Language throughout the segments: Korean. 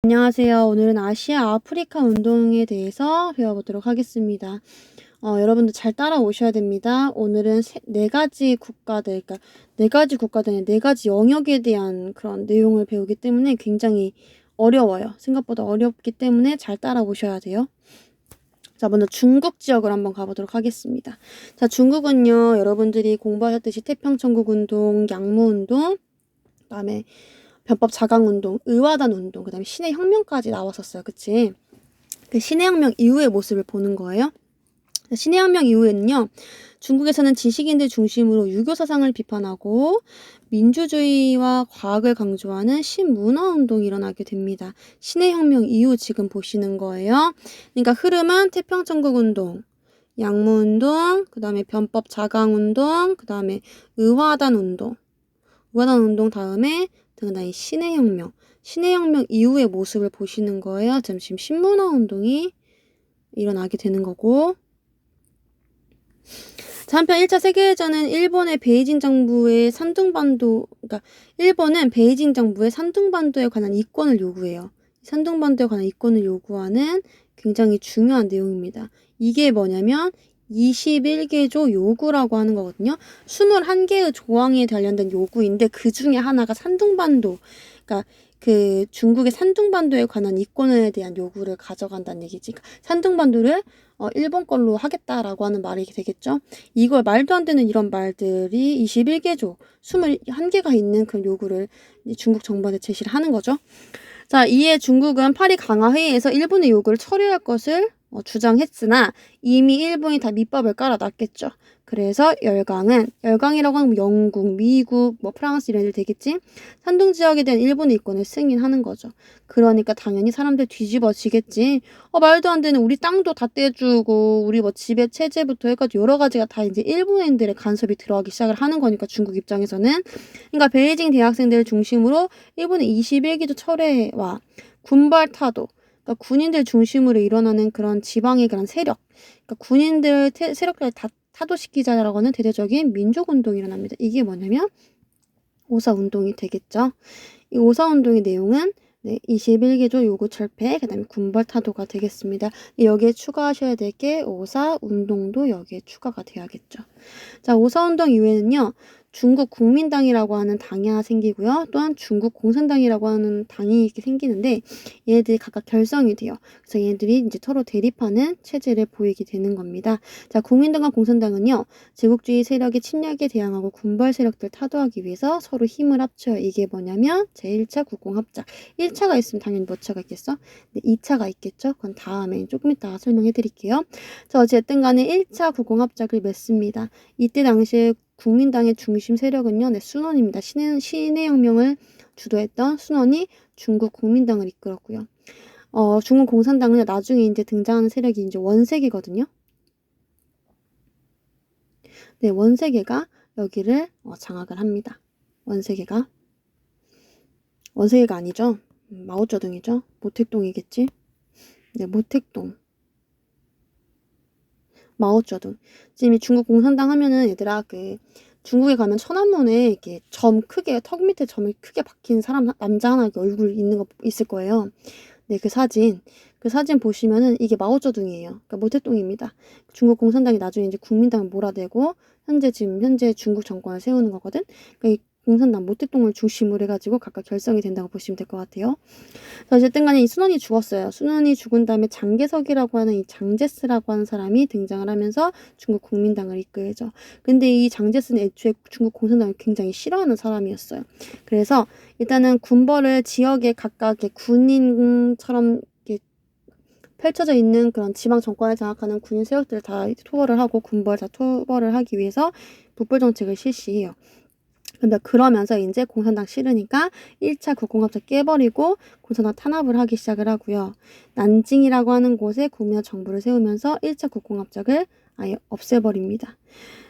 안녕하세요. 오늘은 아시아 아프리카 운동에 대해서 배워보도록 하겠습니다. 여러분들 잘 따라오셔야 됩니다. 오늘은 네 가지 국가들, 그러니까 네 가지 국가들의 네 가지 영역에 대한 그런 내용을 배우기 때문에 굉장히 어려워요. 생각보다 어렵기 때문에 잘 따라오셔야 돼요. 자, 먼저 중국 지역을 한번 가보도록 하겠습니다. 자, 중국은요, 여러분들이 공부하셨듯이 태평천국운동, 양무운동, 그다음에 변법 자강운동, 의화단운동, 그 다음에 신의 혁명까지 나왔었어요. 그치? 그 신의 혁명 이후의 모습을 보는 거예요. 신의 혁명 이후에는요, 중국에서는 지식인들 중심으로 유교 사상을 비판하고 민주주의와 과학을 강조하는 신문화운동이 일어나게 됩니다. 신의 혁명 이후 지금 보시는 거예요. 그러니까 흐름은 태평천국운동, 양무운동, 그 다음에 변법 자강운동, 그 다음에 의화단운동, 의화단운동 다음에 등단이 신의 혁명. 신의 혁명 이후의 모습을 보시는 거예요. 지금 신문화운동이 일어나게 되는 거고. 자, 한편 1차 세계대전은 일본의 베이징 정부의 그러니까 일본은 베이징 정부의 산둥반도에 관한 이권을 요구해요. 산둥반도에 관한 이권을 요구하는 굉장히 중요한 내용입니다. 이게 뭐냐면 21개조 요구라고 하는 거거든요. 21개의 조항에 관련된 요구인데 그 중에 하나가 산둥반도, 그러니까 그 중국의 산둥반도에 관한 이권에 대한 요구를 가져간다는 얘기지. 그러니까 산둥반도를 일본 걸로 하겠다라고 하는 말이 되겠죠. 이걸 말도 안 되는 이런 말들이 21개조, 21개가 있는 그런 요구를 중국 정부한테 제시를 하는 거죠. 자, 이에 중국은 파리 강화회의에서 일본의 요구를 처리할 것을 주장했으나 이미 일본이 다 밑밥을 깔아놨겠죠. 그래서 열강이라고 하면 영국, 미국, 프랑스 이런 애들 되겠지? 산둥 지역에 대한 일본의 이권을 승인하는 거죠. 그러니까 당연히 사람들 뒤집어지겠지. 말도 안 되는 우리 땅도 다 떼주고 우리 지배 체제부터 해가지고 여러 가지가 다 이제 일본인들의 간섭이 들어가기 시작을 하는 거니까 중국 입장에서는. 그러니까 베이징 대학생들을 중심으로 일본의 21기조 철회와 군발 타도, 그러니까 군인들 중심으로 일어나는 그런 지방의 그런 세력, 그러니까 군인들 세력들을 다 타도시키자라고 하는 대대적인 민족운동이 일어납니다. 이게 뭐냐면 오사운동이 되겠죠. 이 오사운동의 내용은 21개조 요구 철폐, 그 다음에 군벌 타도가 되겠습니다. 여기에 추가하셔야 될 게 오사운동도 여기에 추가가 돼야겠죠. 자, 오사운동 이후에는요, 중국 국민당이라고 하는 당이 하나 생기고요. 또한 중국 공산당이라고 하는 당이 이렇게 생기는데 얘네들이 각각 결성이 돼요. 그래서 얘네들이 이제 서로 대립하는 체제를 보이게 되는 겁니다. 자, 국민당과 공산당은요, 제국주의 세력의 침략에 대항하고 군벌 세력들 타도하기 위해서 서로 힘을 합쳐요. 이게 뭐냐면 제1차 국공합작. 1차가 있으면 당연히 몇 차가 있겠어? 네, 2차가 있겠죠? 그건 다음에 조금 이따 설명해 드릴게요. 자, 어쨌든 간에 1차 국공합작을 맺습니다. 이때 당시에 국민당의 중심 세력은요, 순원입니다. 신의 혁명을 주도했던 순원이 중국 국민당을 이끌었고요. 중국 공산당은 나중에 이제 등장하는 세력이 이제 원세계거든요. 네, 원세계가 여기를 장악을 합니다. 원세계가 아니죠. 마오쩌둥이죠. 모택동이겠지. 네, 모택동. 마오쩌둥. 지금 이 중국 공산당 하면은 얘들아 중국에 가면 천안문에 이렇게 턱 밑에 점이 크게 박힌 사람 남자 하나 얼굴 있는 거 있을 거예요. 네, 그 사진 보시면은 이게 마오쩌둥이에요. 그러니까 모택동입니다. 중국 공산당이 나중에 이제 국민당을 몰아내고 현재 중국 정권을 세우는 거거든. 그러니까 이 공산당 모택동을 중심으로 해가지고 각각 결성이 된다고 보시면 될 것 같아요. 어쨌든 간에 이 순원이 죽었어요. 순원이 죽은 다음에 장개석이라고 하는 이 장제스라고 하는 사람이 등장을 하면서 중국 국민당을 이끌죠. 근데 이 장제스는 애초에 중국 공산당을 굉장히 싫어하는 사람이었어요. 그래서 일단은 군벌을 지역에 각각 군인처럼 펼쳐져 있는 그런 지방 정권을 장악하는 군인 세력들을 다 토벌을 하고 군벌 다 토벌을 하기 위해서 북벌 정책을 실시해요. 근데 그러면서 이제 공산당 싫으니까 1차 국공합작 깨버리고 공산당 탄압을 하기 시작을 하고요. 난징이라고 하는 곳에 국민화 정부를 세우면서 1차 국공합작을 아예 없애버립니다.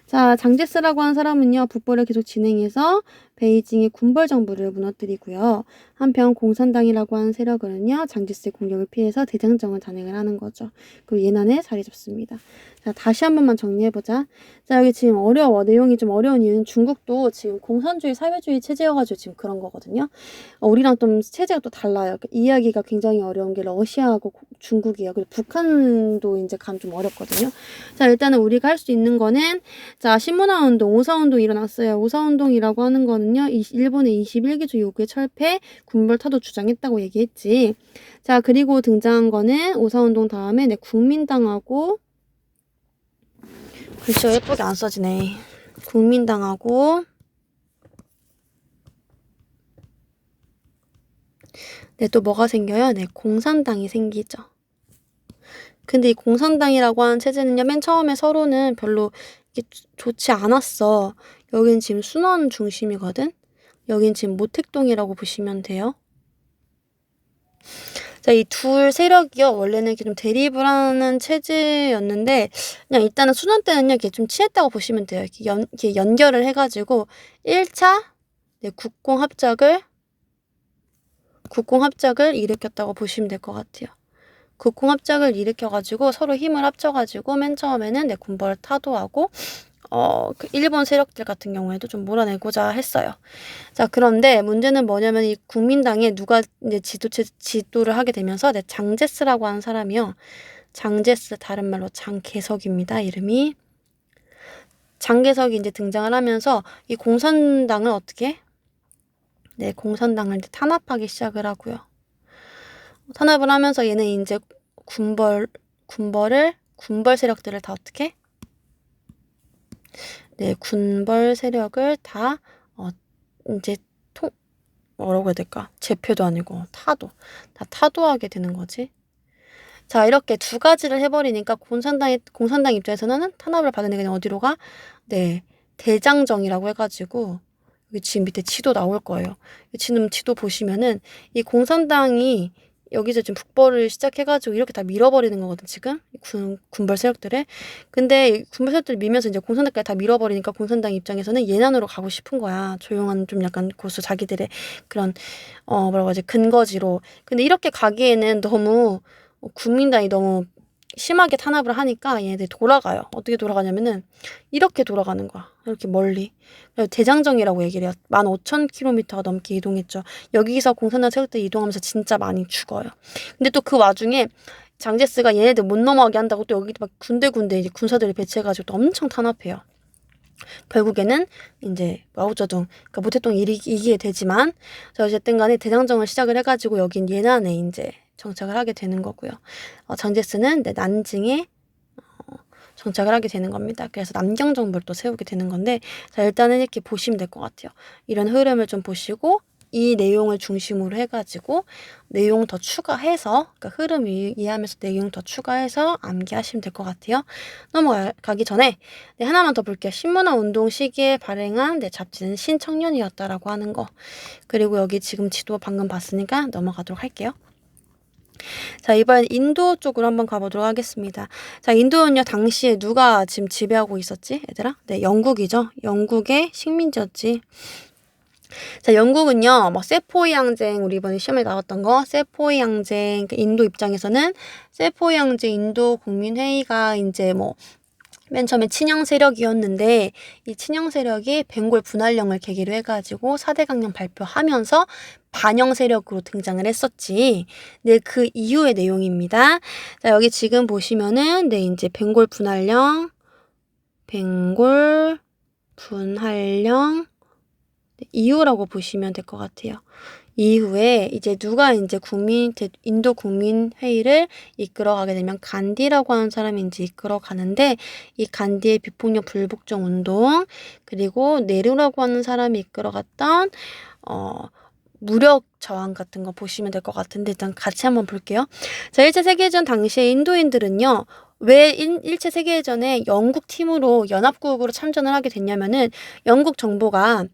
자, 장제스라고 하는 사람은요, 북벌을 계속 진행해서 베이징의 군벌 정부를 무너뜨리고요. 한편 공산당이라고 하는 세력은요, 장제스의 공격을 피해서 대장정을 단행을 하는 거죠. 그리고 예난에 자리 잡습니다. 자, 다시 한 번만 정리해보자. 자, 여기 지금 어려워. 내용이 좀 어려운 이유는 중국도 지금 공산주의, 사회주의 체제여가지고 지금 그런 거거든요. 우리랑 좀 체제가 또 달라요. 이야기가 굉장히 어려운 게 러시아하고 중국이에요. 그리고 북한도 이제 감 좀 어렵거든요. 자, 일단은 우리가 할 수 있는 거는, 자, 신문화 운동, 오사운동 일어났어요. 오사운동이라고 하는 거는요, 일본의 21개조 요구에 철폐, 군벌 타도 주장했다고 얘기했지. 자, 그리고 등장한 거는 오사운동 다음에 국민당하고, 글씨가 예쁘게 안 써지네. 국민당하고, 네, 또 뭐가 생겨요? 네, 공산당이 생기죠. 근데 이 공산당이라고 하는 체제는요, 맨 처음에 서로는 별로 좋지 않았어. 여긴 지금 순원 중심이거든? 여긴 지금 모택동이라고 보시면 돼요. 자, 이 둘 세력이요, 원래는 이렇게 좀 대립을 하는 체제였는데, 그냥 일단은 순원 때는요, 이렇게 좀 친했다고 보시면 돼요. 이렇게 연결을 해가지고, 1차, 네, 국공합작을 일으켰다고 보시면 될 것 같아요. 국공합작을 일으켜가지고 서로 힘을 합쳐가지고 맨 처음에는 군벌을 타도하고 그 일본 세력들 같은 경우에도 좀 몰아내고자 했어요. 자, 그런데 문제는 뭐냐면 이 국민당에 누가 이제 지도를 하게 되면서 장제스라고 하는 사람이요. 장제스, 다른 말로 장개석입니다. 이름이. 장개석이 이제 등장을 하면서 이 공산당을 어떻게? 네, 공산당을 이제 탄압하기 시작을 하고요. 탄압을 하면서 얘는 이제 군벌 세력들을 다 어떻게? 네, 군벌 세력을 다 이제 뭐라고 해야 될까? 제표도 아니고 다 타도하게 되는 거지. 자, 이렇게 두 가지를 해버리니까 공산당 입장에서는 탄압을 받은 애 그냥 어디로 가? 네, 대장정이라고 해가지고 여기 지금 밑에 지도 나올 거예요. 지금 지도 보시면은 이 공산당이 여기서 지금 북벌을 시작해가지고 이렇게 다 밀어버리는 거거든, 지금. 군벌 세력들을. 근데 군벌 세력들을 밀면서 이제 공산당까지 다 밀어버리니까 공산당 입장에서는 예난으로 가고 싶은 거야. 조용한 좀 약간 고수 자기들의 그런, 뭐라고 하지, 근거지로. 근데 이렇게 가기에는 너무, 국민당이 너무 심하게 탄압을 하니까 얘네들이 돌아가요. 어떻게 돌아가냐면은 이렇게 돌아가는 거야. 이렇게 멀리. 대장정이라고 얘기를 해요. 15,000km가 넘게 이동했죠. 여기서 공산당 세력들이 이동하면서 진짜 많이 죽어요. 근데 또 그 와중에 장제스가 얘네들 못 넘어가게 한다고 또 여기 막 군데군데 이제 군사들을 배치해가지고 또 엄청 탄압해요. 결국에는 이제 마오쩌둥, 그러니까 모택동이 이기게 되지만, 어쨌든 간에 대장정을 시작을 해가지고 여긴 예난에 이제 정착을 하게 되는 거고요. 장제스는 난징에 정착을 하게 되는 겁니다. 그래서 남경정부를 또 세우게 되는 건데, 자, 일단은 이렇게 보시면 될 것 같아요. 이런 흐름을 좀 보시고 이 내용을 중심으로 해가지고 내용 더 추가해서, 그러니까 흐름 이해하면서 내용 더 추가해서 암기하시면 될 것 같아요. 넘어가기 전에 하나만 더 볼게요. 신문화 운동 시기에 발행한 잡지는 신청년이었다라고 하는 거. 그리고 여기 지금 지도 방금 봤으니까 넘어가도록 할게요. 자, 이번 인도 쪽으로 한번 가보도록 하겠습니다. 자, 인도는요, 당시에 누가 지금 지배하고 있었지, 얘들아? 네, 영국이죠. 영국의 식민지였지. 자, 영국은요, 세포이 항쟁, 우리 이번에 시험에 나왔던 거, 세포이 항쟁, 인도 입장에서는 세포이 항쟁 인도 국민회의가 이제 맨 처음에 친영 세력이었는데 이 친영 세력이 벵골 분할령을 계기로 해가지고 4대 강령 발표하면서 반영 세력으로 등장을 했었지. 네, 그 이후의 내용입니다. 자, 여기 지금 보시면은 이제 벵골 분할령 이후라고 보시면 될 것 같아요. 이후에 이제 누가 이제 인도 국민회의를 이끌어가게 되면 간디라고 하는 사람이 이제 이끌어가는데, 이 간디의 비폭력 불복종 운동, 그리고 네루라고 하는 사람이 이끌어갔던 무력 저항 같은 거 보시면 될 것 같은데, 일단 같이 한번 볼게요. 자, 1차 세계대전 당시에 인도인들은요, 왜 1차 세계대전에 영국 팀으로 연합국으로 참전을 하게 됐냐면은 영국 정부가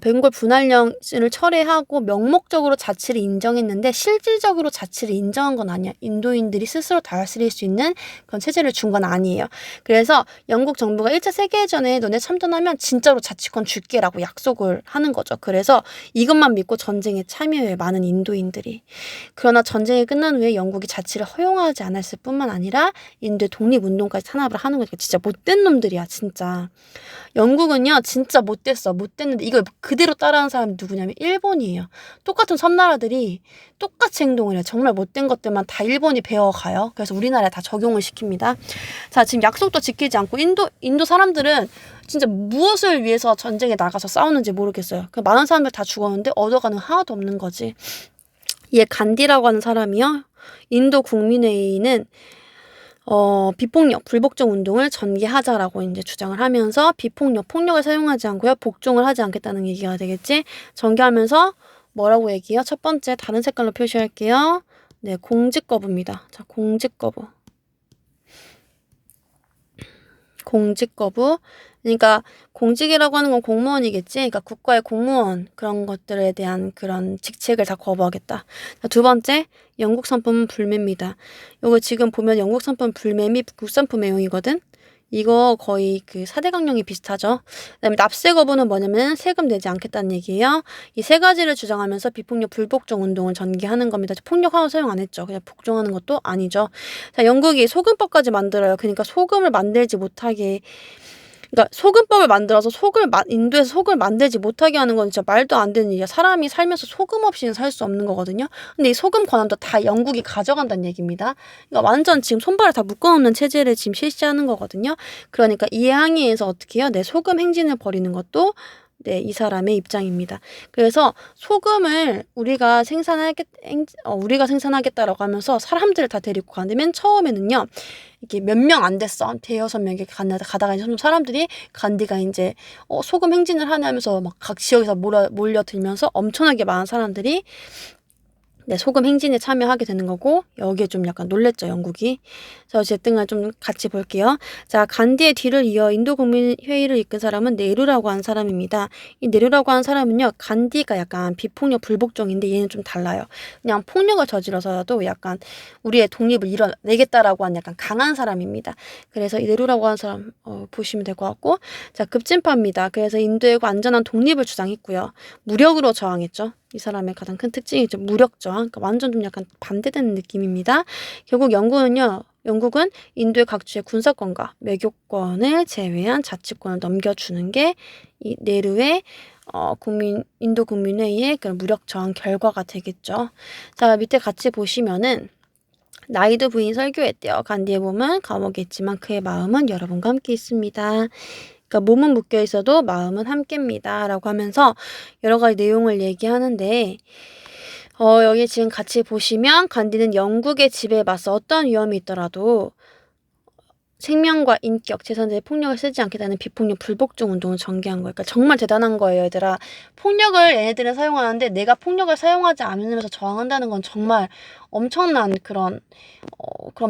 벵골 분할령을 철회하고 명목적으로 자치를 인정했는데 실질적으로 자치를 인정한 건 아니야. 인도인들이 스스로 다스릴 수 있는 그런 체제를 준 건 아니에요. 그래서 영국 정부가 1차 세계대전에 너네 참전하면 진짜로 자치권 줄게라고 약속을 하는 거죠. 그래서 이것만 믿고 전쟁에 참여해요. 많은 인도인들이. 그러나 전쟁이 끝난 후에 영국이 자치를 허용하지 않았을 뿐만 아니라 인도의 독립운동까지 탄압을 하는 거니까 진짜 못된 놈들이야. 진짜. 영국은요 진짜 못됐는데 이걸 그대로 따라하는 사람이 누구냐면 일본이에요. 똑같은 섬나라들이 똑같이 행동을 해요. 정말 못된 것들만 다 일본이 배워가요. 그래서 우리나라에 다 적용을 시킵니다. 자, 지금 약속도 지키지 않고 인도 사람들은 진짜 무엇을 위해서 전쟁에 나가서 싸우는지 모르겠어요. 많은 사람들 다 죽었는데 얻어가는 거 하나도 없는 거지. 얘 간디라고 하는 사람이요. 인도 국민회의는 비폭력, 불복종 운동을 전개하자라고 이제 주장을 하면서 비폭력, 폭력을 사용하지 않고요. 복종을 하지 않겠다는 얘기가 되겠지. 전개하면서 뭐라고 얘기해요? 첫 번째 다른 색깔로 표시할게요. 네, 공직 거부입니다. 자, 공직 거부. 공직 거부. 그러니까 공직이라고 하는 건 공무원이겠지. 그러니까 국가의 공무원 그런 것들에 대한 그런 직책을 다 거부하겠다. 자, 두 번째, 영국 상품은 불매입니다. 요거 지금 보면 영국 상품 불매미 국산품 애용이거든. 이거 거의 그 4대 강령이 비슷하죠. 그다음에 납세 거부는 뭐냐면 세금 내지 않겠다는 얘기예요. 이 세 가지를 주장하면서 비폭력 불복종 운동을 전개하는 겁니다. 폭력 하나 사용 안 했죠. 그냥 복종하는 것도 아니죠. 자, 영국이 소금법까지 만들어요. 그러니까 소금을 만들지 못하게 그러니까 소금법을 만들어서 인도에서 소금을 만들지 못하게 하는 건 진짜 말도 안 되는 일이야. 사람이 살면서 소금 없이는 살 수 없는 거거든요. 근데 이 소금 권한도 다 영국이 가져간다는 얘기입니다. 그러니까 완전 지금 손발을 다 묶어놓는 체제를 지금 실시하는 거거든요. 그러니까 이에 항의해서 어떻게 해요? 내 소금 행진을 벌이는 것도 네, 이 사람의 입장입니다. 그래서 소금을 우리가 생산하겠다라고 하면서 사람들을 다 데리고 가는데 맨 처음에는요. 이게 몇 명 안 됐어. 대여섯 명이 가다가 이제 사람들이 간디가 이제 소금 행진을 하면서 막 각 지역에서 몰려들면서 엄청나게 많은 사람들이 네, 소금 행진에 참여하게 되는 거고 여기에 좀 약간 놀랬죠, 영국이. 그래서 어쨌든 좀 같이 볼게요. 자, 간디의 뒤를 이어 인도 국민회의를 이끈 사람은 네루라고 하는 사람입니다. 이 네루라고 하는 사람은요, 간디가 약간 비폭력 불복종인데 얘는 좀 달라요. 그냥 폭력을 저질러서라도 약간 우리의 독립을 이뤄내겠다라고 하는 약간 강한 사람입니다. 그래서 이 네루라고 하는 사람 보시면 될 것 같고, 자, 급진파입니다. 그래서 인도의 완전한 독립을 주장했고요. 무력으로 저항했죠. 이 사람의 가장 큰 특징이 좀 무력 저항, 그러니까 완전 좀 약간 반대되는 느낌입니다. 결국 영국은 인도의 각주의 군사권과 외교권을 제외한 자치권을 넘겨주는 게 이 네루의 인도 국민회의의 그런 무력 저항 결과가 되겠죠. 자, 밑에 같이 보시면은 나이도 부인 설교했대요. 간디의 몸은 감옥에 있지만 그의 마음은 여러분과 함께 있습니다. 그러니까 몸은 묶여 있어도 마음은 함께입니다. 라고 하면서 여러 가지 내용을 얘기하는데 여기 지금 같이 보시면 간디는 영국의 지배에 맞서 어떤 위험이 있더라도 생명과 인격, 재산들의 폭력을 쓰지 않겠다는 비폭력 불복종 운동을 전개한 거예요. 그러니까 정말 대단한 거예요, 얘들아. 폭력을 얘네들은 사용하는데 내가 폭력을 사용하지 않으면서 저항한다는 건 정말 엄청난 그런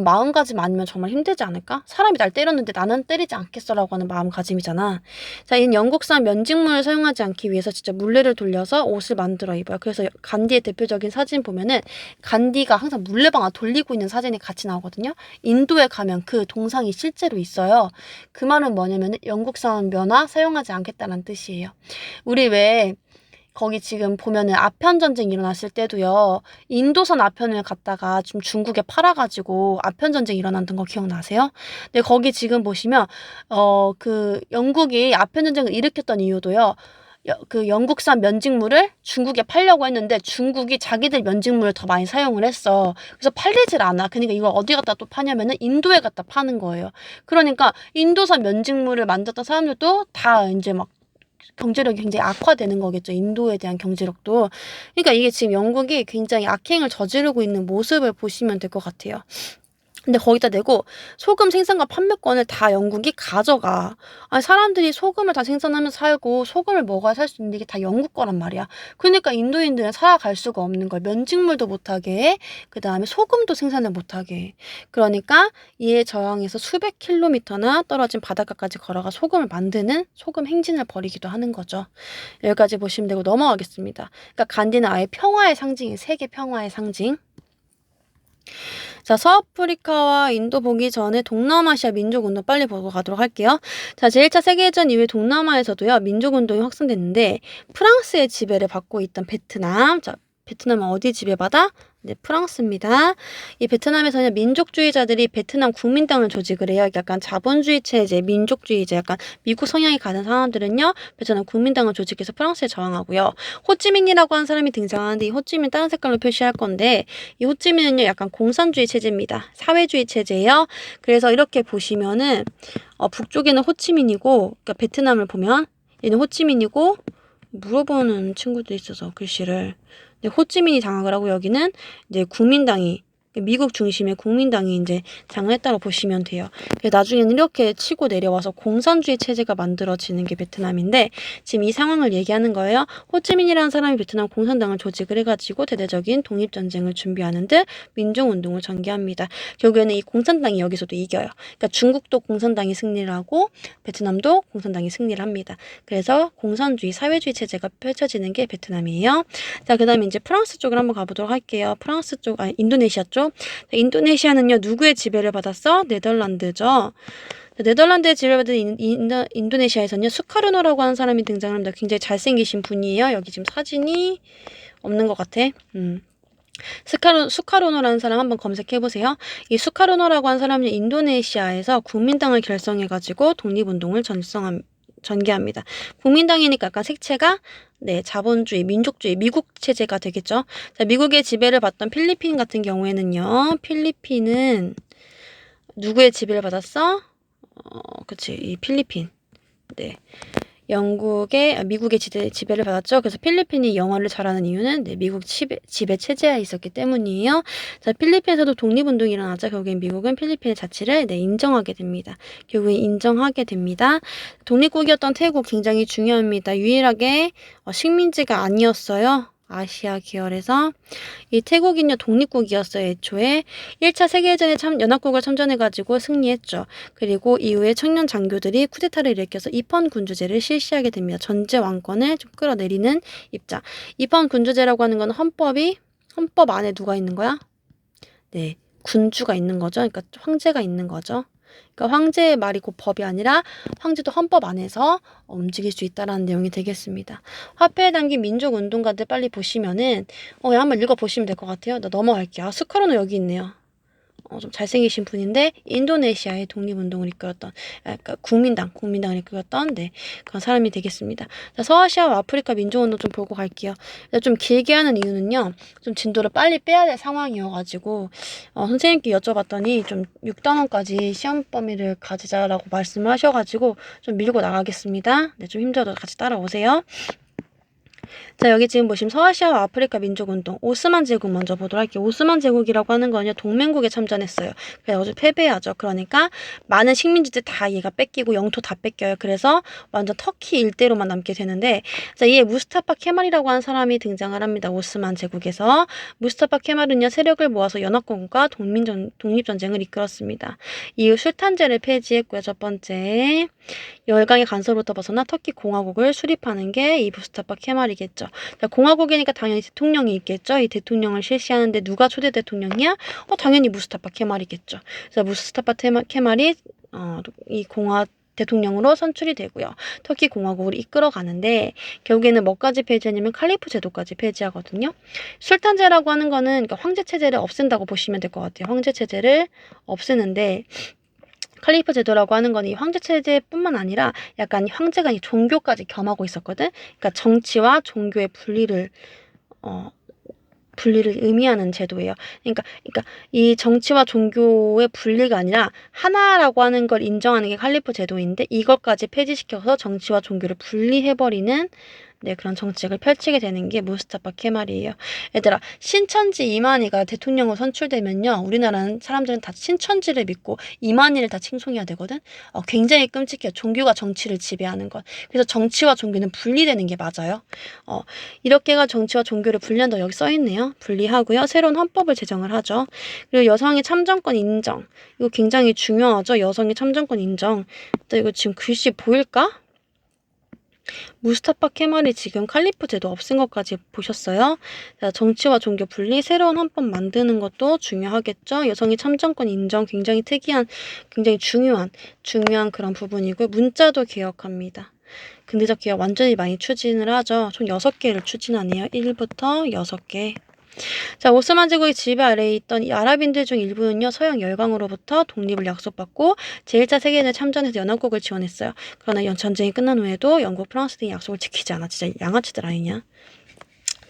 마음가짐 아니면 정말 힘들지 않을까? 사람이 날 때렸는데 나는 때리지 않겠어라고 하는 마음가짐이잖아. 자, 이는 영국산 면직물을 사용하지 않기 위해서 진짜 물레를 돌려서 옷을 만들어 입어요. 그래서 간디의 대표적인 사진 보면은 간디가 항상 물레방아 돌리고 있는 사진이 같이 나오거든요. 인도에 가면 그 동상이 실제로 있어요. 그 말은 뭐냐면 영국산 면화 사용하지 않겠다는 뜻이에요. 우리 왜 거기 지금 보면은 아편 전쟁 일어났을 때도요. 인도산 아편을 갖다가 좀 중국에 팔아가지고 아편 전쟁 일어났던 거 기억나세요? 근데 거기 지금 보시면 그 영국이 아편 전쟁을 일으켰던 이유도요. 그 영국산 면직물을 중국에 팔려고 했는데 중국이 자기들 면직물을 더 많이 사용을 했어. 그래서 팔리질 않아. 그러니까 이걸 어디 갖다 또 파냐면은 인도에 갖다 파는 거예요. 그러니까 인도산 면직물을 만졌던 사람들도 다 이제 막 경제력이 굉장히 악화되는 거겠죠. 인도에 대한 경제력도. 그러니까 이게 지금 영국이 굉장히 악행을 저지르고 있는 모습을 보시면 될 것 같아요. 근데 거기다 대고 소금 생산과 판매권을 다 영국이 가져가. 아니, 사람들이 소금을 다 생산하면서 살고 소금을 먹어야 살 수 있는 게 다 영국 거란 말이야. 그러니까 인도인들은 살아갈 수가 없는 거야. 면직물도 못하게 해. 그 다음에 소금도 생산을 못하게 해. 그러니까 이에 저항해서 수백 킬로미터나 떨어진 바닷가까지 걸어가 소금을 만드는 소금 행진을 벌이기도 하는 거죠. 여기까지 보시면 되고 넘어가겠습니다. 그러니까 간디는 아예 평화의 상징이에요. 세계 평화의 상징. 자, 서아프리카와 인도 보기 전에 동남아시아 민족운동 빨리 보고 가도록 할게요. 자, 제1차 세계대전 이후에 동남아에서도요, 민족운동이 확산됐는데, 프랑스의 지배를 받고 있던 베트남, 자, 베트남은 어디 지배받아? 네, 프랑스입니다. 이 베트남에서는 민족주의자들이 베트남 국민당을 조직을 해요. 약간 자본주의 체제, 민족주의자, 약간 미국 성향이 가는 사람들은요, 베트남 국민당을 조직해서 프랑스에 저항하고요. 호찌민이라고 하는 사람이 등장하는데 이 호찌민 다른 색깔로 표시할 건데 이 호찌민은요, 약간 공산주의 체제입니다. 사회주의 체제예요. 그래서 이렇게 보시면은 북쪽에는 호찌민이고, 그러니까 베트남을 보면 얘는 호찌민이고 물어보는 친구도 있어서 글씨를. 호찌민이 장악을 하고 여기는 이제 국민당이 미국 중심의 국민당이 이제 장악했다고 보시면 돼요. 나중에는 이렇게 치고 내려와서 공산주의 체제가 만들어지는 게 베트남인데 지금 이 상황을 얘기하는 거예요. 호찌민이라는 사람이 베트남 공산당을 조직을 해가지고 대대적인 독립전쟁을 준비하는 듯 민족운동을 전개합니다. 결국에는 이 공산당이 여기서도 이겨요. 그러니까 중국도 공산당이 승리를 하고 베트남도 공산당이 승리를 합니다. 그래서 공산주의, 사회주의 체제가 펼쳐지는 게 베트남이에요. 자, 그 다음에 이제 프랑스 쪽을 한번 가보도록 할게요. 프랑스 쪽, 인도네시아 쪽. 인도네시아는요, 누구의 지배를 받았어? 네덜란드죠. 네덜란드의 지배를 받은 인도네시아에서는요, 수카르노라고 하는 사람이 등장합니다. 굉장히 잘생기신 분이에요. 여기 지금 사진이 없는 것 같아. 수카르노라는 사람 한번 검색해보세요. 이 수카르노라고 하는 사람은 인도네시아에서 국민당을 결성해가지고 독립운동을 전개합니다. 국민당이니까 약간 색채가 자본주의, 민족주의, 미국 체제가 되겠죠. 자, 미국의 지배를 받던 필리핀 같은 경우에는요. 필리핀은 누구의 지배를 받았어? 그치, 이 필리핀. 네. 미국의 지배를 받았죠. 그래서 필리핀이 영어를 잘하는 이유는 미국 지배 체제에 있었기 때문이에요. 자, 필리핀에서도 독립운동이 일어나자 결국엔 미국은 필리핀의 자치를 인정하게 됩니다. 결국엔 인정하게 됩니다. 독립국이었던 태국 굉장히 중요합니다. 유일하게 식민지가 아니었어요. 아시아 계열에서 이 태국은요 독립국이었어요. 애초에 1차 세계대전에 연합국을 참전해가지고 승리했죠. 그리고 이후에 청년 장교들이 쿠데타를 일으켜서 입헌군주제를 실시하게 됩니다. 전제 왕권을 좀 끌어내리는 입장. 입헌군주제라고 하는 건 헌법 안에 누가 있는 거야? 네, 군주가 있는 거죠. 그러니까 황제가 있는 거죠. 그러니까 황제의 말이 곧 법이 아니라 황제도 헌법 안에서 움직일 수 있다라는 내용이 되겠습니다. 화폐에 담긴 민족운동가들 빨리 보시면은 한번 읽어보시면 될 것 같아요. 나 넘어갈게요. 수카르노 여기 있네요. 좀 잘생기신 분인데 인도네시아의 독립운동을 이끌었던 그러니까 국민당을 이끌었던 그런 사람이 되겠습니다. 자, 서아시아와 아프리카 민족운동 좀 보고 갈게요. 좀 길게 하는 이유는요. 좀 진도를 빨리 빼야 될 상황이어가지고 선생님께 여쭤봤더니 좀 6단원까지 시험 범위를 가지자라고 말씀을 하셔가지고 좀 밀고 나가겠습니다. 좀 힘들어도 같이 따라오세요. 자, 여기 지금 보시면 서아시아와 아프리카 민족운동 오스만 제국 먼저 보도록 할게요. 오스만 제국이라고 하는 거는요 동맹국에 참전했어요. 그래서 아주 패배하죠. 그러니까 많은 식민지들 다 얘가 뺏기고 영토 다 뺏겨요. 그래서 완전 터키 일대로만 남게 되는데 자, 이에 무스타파 케말이라고 하는 사람이 등장을 합니다. 오스만 제국에서 무스타파 케말은요 세력을 모아서 연합군과 독립전쟁을 이끌었습니다. 이후 술탄제를 폐지했고요. 첫 번째 열강의 간섭으로부터 벗어나 터키 공화국을 수립하는 게 이 무스타파 케말이겠죠. 자, 공화국이니까 당연히 대통령이 있겠죠. 이 대통령을 실시하는데 누가 초대 대통령이야? 당연히 무스타파 케말이겠죠. 그래서 무스타파 케말이 이 대통령으로 선출이 되고요. 터키 공화국을 이끌어가는데 결국에는 뭐까지 폐지하냐면 칼리프 제도까지 폐지하거든요. 술탄제라고 하는 거는 그러니까 황제 체제를 없앤다고 보시면 될 것 같아요. 황제 체제를 없애는데 칼리프 제도라고 하는 건 이 황제 체제뿐만 아니라 약간 황제가 이 종교까지 겸하고 있었거든. 그러니까 정치와 종교의 분리를 의미하는 제도예요. 그러니까 이 정치와 종교의 분리가 아니라 하나라고 하는 걸 인정하는 게 칼리프 제도인데 이것까지 폐지시켜서 정치와 종교를 분리해버리는 네, 그런 정책을 펼치게 되는 게 무스타파 케말이에요. 얘들아, 신천지 이만희가 대통령으로 선출되면요, 우리나라는 사람들은 다 신천지를 믿고 이만희를 다 칭송해야 되거든. 굉장히 끔찍해요. 종교가 정치를 지배하는 것. 그래서 정치와 종교는 분리되는 게 맞아요. 이렇게가 정치와 종교를 분리한다고 여기 써있네요. 분리하고요. 새로운 헌법을 제정을 하죠. 그리고 여성의 참정권 인정. 이거 굉장히 중요하죠. 여성의 참정권 인정. 이거 지금 글씨 보일까? 무스타파 케말이 지금 칼리프 제도 없앤 것까지 보셨어요? 자, 정치와 종교 분리, 새로운 헌법 만드는 것도 중요하겠죠? 여성의 참정권 인정 굉장히 특이한, 굉장히 중요한 그런 부분이고, 문자도 개혁합니다. 근대적 개혁 완전히 많이 추진을 하죠. 총 6개를 추진하네요. 1부터 6개. 자, 오스만 제국의 지배 아래에 있던 이 아랍인들 중 일부는요, 서양 열강으로부터 독립을 약속받고 제1차 세계대전에 참전해서 연합국을 지원했어요. 그러나 전쟁이 끝난 후에도 영국, 프랑스 등이 약속을 지키지 않아. 진짜 양아치들 아니냐?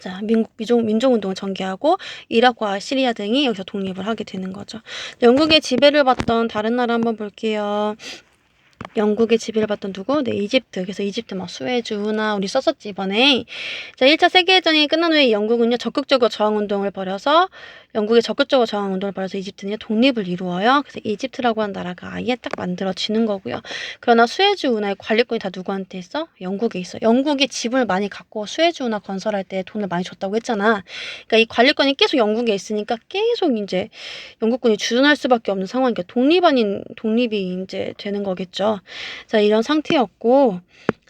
자, 민족운동을 전개하고 이라크와 시리아 등이 여기서 독립을 하게 되는 거죠. 영국의 지배를 받던 다른 나라 한번 볼게요. 영국의 지배를 받던 누구? 네, 이집트. 그래서 이집트 막 수에즈나 우리 썼었지 이번에. 자, 1차 세계대전이 끝난 후에 영국은요 적극적으로 저항운동을 벌여서 이집트는 독립을 이루어요. 그래서 이집트라고 하는 나라가 아예 딱 만들어지는 거고요. 그러나 수에즈 운하의 관리권이 다 누구한테 있어? 영국에 있어. 영국이 집을 많이 갖고 수에즈 운하 건설할 때 돈을 많이 줬다고 했잖아. 그러니까 이 관리권이 계속 영국에 있으니까 계속 이제 영국군이 주둔할 수밖에 없는 상황이니까 독립 아닌 독립이 이제 되는 거겠죠. 자, 이런 상태였고,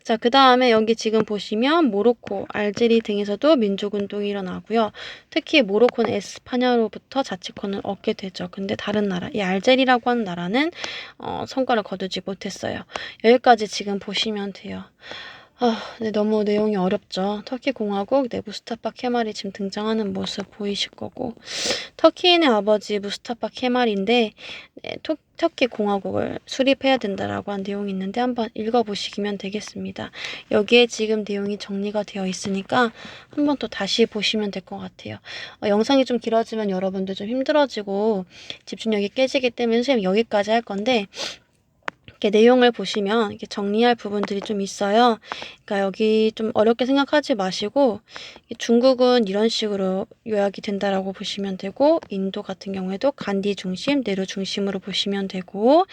자, 그 다음에 여기 지금 보시면 모로코, 알제리 등에서도 민족운동이 일어나고요. 특히 모로코는 에스파냐로부터 자치권을 얻게 되죠. 근데 다른 나라, 이 알제리라고 하는 나라는 성과를 거두지 못했어요. 여기까지 지금 보시면 돼요. 네, 너무 내용이 어렵죠. 터키 공화국, 네, 무스타파 케말이 지금 등장하는 모습 보이실 거고, 터키인의 아버지 무스타파 케말인데, 네, 터키 공화국을 수립해야 된다라고 한 내용이 있는데 한번 읽어보시면 되겠습니다. 여기에 지금 내용이 정리가 되어 있으니까 한번 또 다시 보시면 될 것 같아요. 영상이 좀 길어지면 여러분들 좀 힘들어지고 집중력이 깨지기 때문에 선생님 여기까지 할 건데, 이렇게 내용을 보시면 이렇게 정리할 부분들이 좀 있어요. 그러니까 여기 좀 어렵게 생각하지 마시고, 중국은 이런 식으로 요약이 된다라고 보시면 되고, 인도 같은 경우에도 간디 중심, 네루 중심으로 보시면 되고,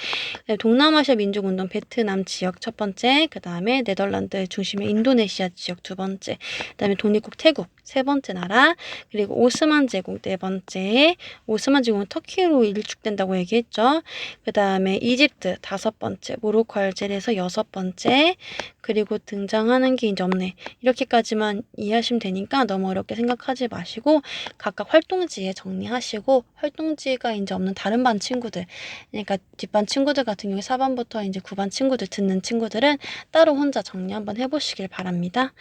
동남아시아 민족운동 베트남 지역 첫 번째, 그 다음에 네덜란드 중심의 인도네시아 지역 두 번째, 그 다음에 독립국 태국 세 번째 나라, 그리고 오스만 제국 네 번째, 오스만 제국은 터키로 일축된다고 얘기했죠. 그 다음에 이집트 다섯 번째, 모로코 알제리에서 여섯 번째, 그리고 등장하는 게 이제 없네. 이렇게까지만 이해하시면 되니까 너무 어렵게 생각하지 마시고 각각 활동지에 정리하시고, 활동지가 이제 없는 다른 반 친구들, 그러니까 뒷반 친구들 같은 경우에 4반부터 이제 9반 친구들 듣는 친구들은 따로 혼자 정리 한번 해보시길 바랍니다.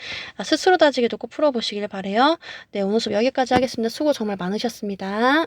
스스로 다지기도 꼭 풀어보시길 바래요. 네, 오늘 수업 여기까지 하겠습니다. 수고 정말 많으셨습니다.